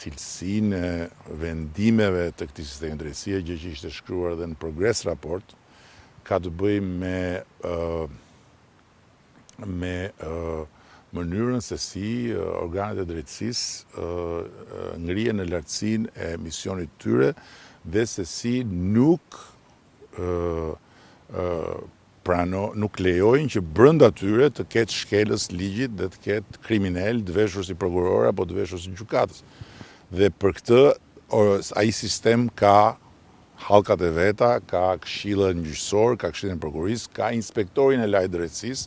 cilësinë e vendimeve të këtij sistemi drejtësie, gjë që ishte shkruar edhe në progres raport, ka të bëjë me mënyrën se si organet e drejtësisë ngrihen në lartësinë e misionit tyre dhe se si nuk lejojnë që brenda tyre të ketë shkelës ligjit dhe të ketë kriminal të veshur si prokuror apo të veshur si gjykatës. Dhe për këtë ai sistem ka hallkat e veta, ka këshillën gjyqësor, ka këshillën e prokurisë, ka inspektorin e lajt drejtësisë.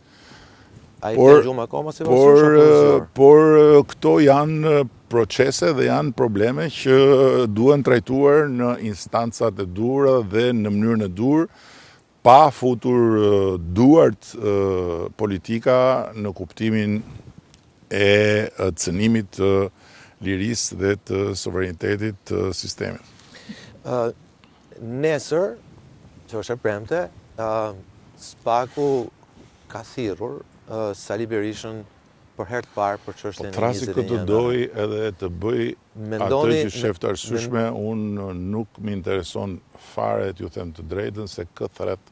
Ai ka gjumë akoma si por këto janë procese dhe janë probleme që duhen trajtuar në instancat e duhura dhe në mënyrën e dur, pa futur duart politika në kuptimin e cënimit të lirisë dhe të sovranitetit të sistemit. Nesër, që është e premte, SPAK-u ka thirrur Sali Berishën për herë të parë për çështjen e 21 Trasi këtë doj edhe të bëj atë që shef të arsyeshme, unë nuk më intereson fare t'ju them të drejtën se kë thret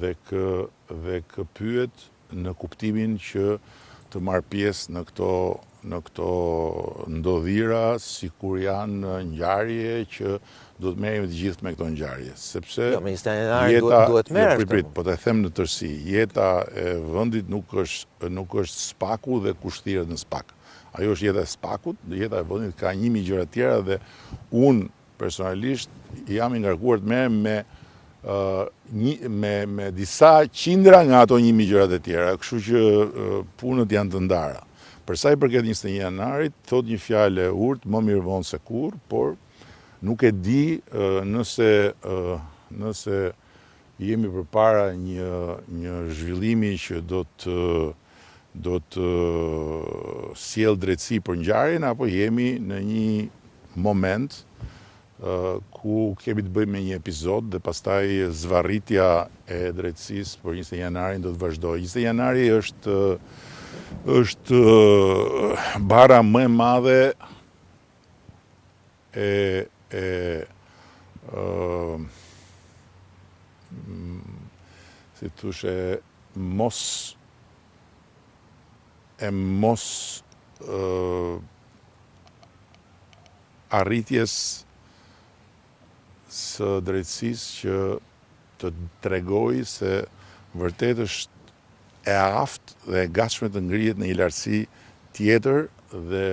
dhe kë pyet në kuptimin që të marr pjesë në këto ndodhira sikur janë ngjarje që do të merremi të gjithë me këto ngjarje, sepse duhet merresh. Po të them në tërësi, jeta e vendit nuk është SPAK-u dhe kushtiret në SPAK. Ajo është jeta e SPAK-ut, jeta e vendit ka 1000 gjëra tjera dhe unë personalisht jam i ngarkuar të merrem me disa qindra nga ato 1000 gjërat e tjera, kështu që punët janë të ndara. Për sa i përket 21 janarit, thot një fjalë e urtë, më mirë vonë se kurrë, por nuk e di nëse jemi përpara një zhvillimi që do të sjell drejtësi për ngjarjen, apo jemi në një moment ku kemi të bëjmë me një epizod dhe pastaj zvarritja e drejtësisë për 21 janarin do të vazhdojë. 21 janari është bara më e madhe si thoshe mos arritjes së drejtësisë që të tregojë se vërtet është e aftë dhe e gatshme të ngrihet në një lartësi tjetër dhe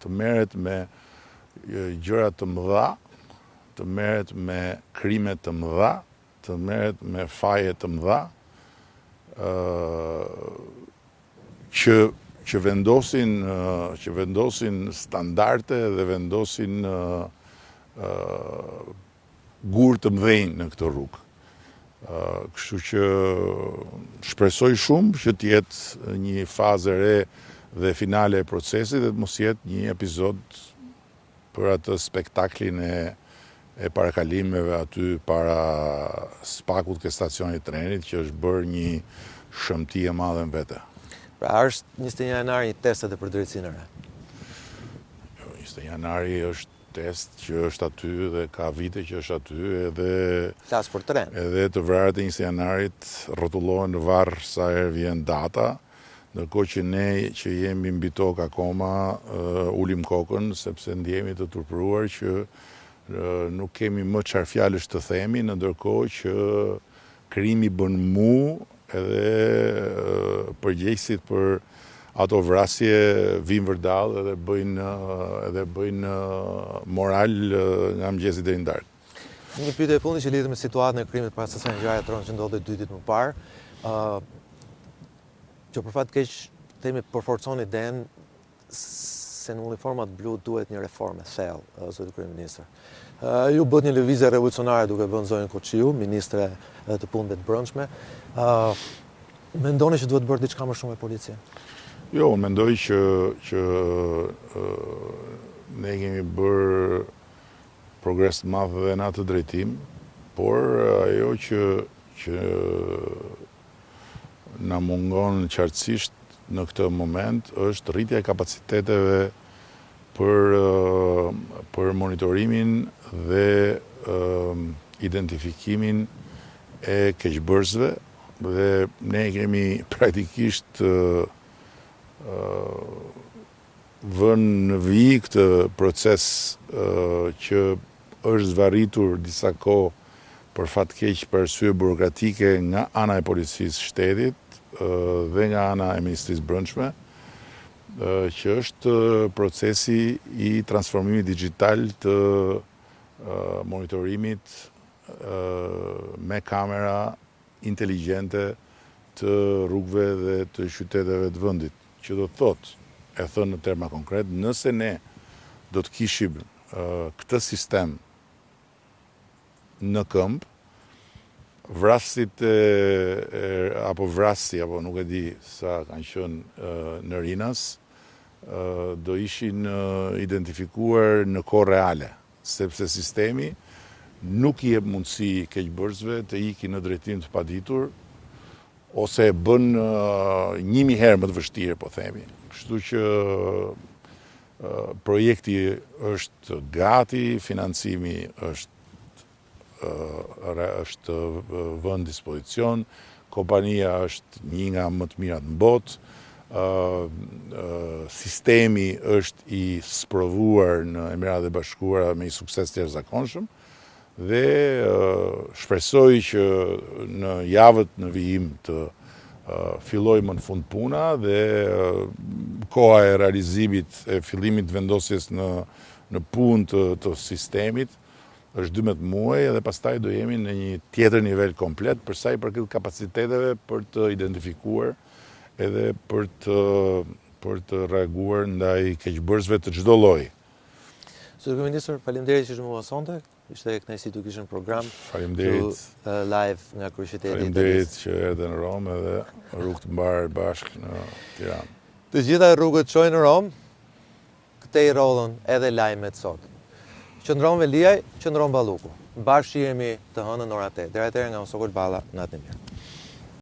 të merret me gjëra të mëdha, të merret me krime të mëdha, të merret me faje të mëdha, që vendosin standarde dhe vendosin gur të mëdhenj në këtë rrugë. Kështu që shpresoj shumë që të jetë një fazë e re dhe finale e procesit dhe të mos jetë një epizod për atë spektaklin e parakalimeve aty para SPAK-ut ke stacionit trenit, që është bërë një shëmti e madhe në vete. Pra është 21 janari një test edhe për drejtësinë e re? 21 janari është test që është aty dhe ka vite që është aty edhe të vrarët e 21 janarit rrotullohen në varr sa herë vjen data, ndërkohë që ne që jemi mbi tokë akoma ulim kokën sepse ndjehemi të turpëruar që nuk kemi më çfarë fjalësh të themi, ndërkohë që krimi bën mu edhe përgjegjësit për ato vrasje vinë vërdall edhe bëjnë moral nga mëngjesi deri në darkë. Një pyetje e fundit që lidhet me situatën e krimit pas asaj ngjarje tron që ndodhi 2 ditë më parë, që për fat keq themi përforcon idenë se në uniformat blu duhet një reformë e thellë, zoti kryeministër. Ju bët një lëvizje revolucionare duke vënë zonën Koçiu, ministre të punëve të brendshme. Mendoni që duhet bërë diçka më shumë e policia? Jo, unë mendoj që ne kemi bërë progres të madh dhe në atë drejtim, por ajo që na mungon qartësisht në këtë moment është rritja e kapaciteteve për për monitorimin dhe identifikimin e keqbërësve dhe ne kemi praktikisht vënë në vijë këtë proces që është zvarritur disa kohë për fatkeq për arsye burokratike nga ana e policisë shtetit dhe nga ana e Ministrisë Brendshme, që është procesi i transformimit digjital të monitorimit me kamera inteligjente të rrugëve dhe të qyteteve të vendit, që do të thotë, e thënë në terma konkret, nëse ne do të kishim këtë sistem në këmbë, vrasit apo vrasi, apo nuk e di sa kanë qenë në Rinas, do ishin identifikuar në kohë reale, sepse sistemi nuk i jep mundësi keqbërësve të ikin në drejtim të paditur, ose e bën 1000 herë më të vështirë, po themi. Kështu që projekti është gati, financimi është vënë dispozicion, kompania është një nga më të mirat në botë, sistemi është i sprovuar në Emiratet e Bashkuara me një sukses të jashtëzakonshëm dhe shpresoj që në javët në vijim të filloj më në fund puna dhe koha e realizimit e fillimit vendosjes në punë të sistemit është 12 muaj dhe pastaj do jemi në një tjetër nivel komplet për sa i përket kapaciteteve për të identifikuar edhe për të reaguar ndaj keqbërësve të çdo lloji. Zotëri Ministër, faleminderit që më sonte. Ishte kënaqësi të kishim program. Faleminderit. Live nga kryeqyteti. Faleminderit që erdhe në Rom edhe rrugë të mbarë bashkë në Tiranë. Të gjitha rrugët çojnë në Rom. Këtej rollën edhe lajmet sot. Qëndron Veliaj, qëndron Balluku. Bashkë jemi të hënën ora 8. Deri atëherë nga unë Sokol Balla, natë e mirë.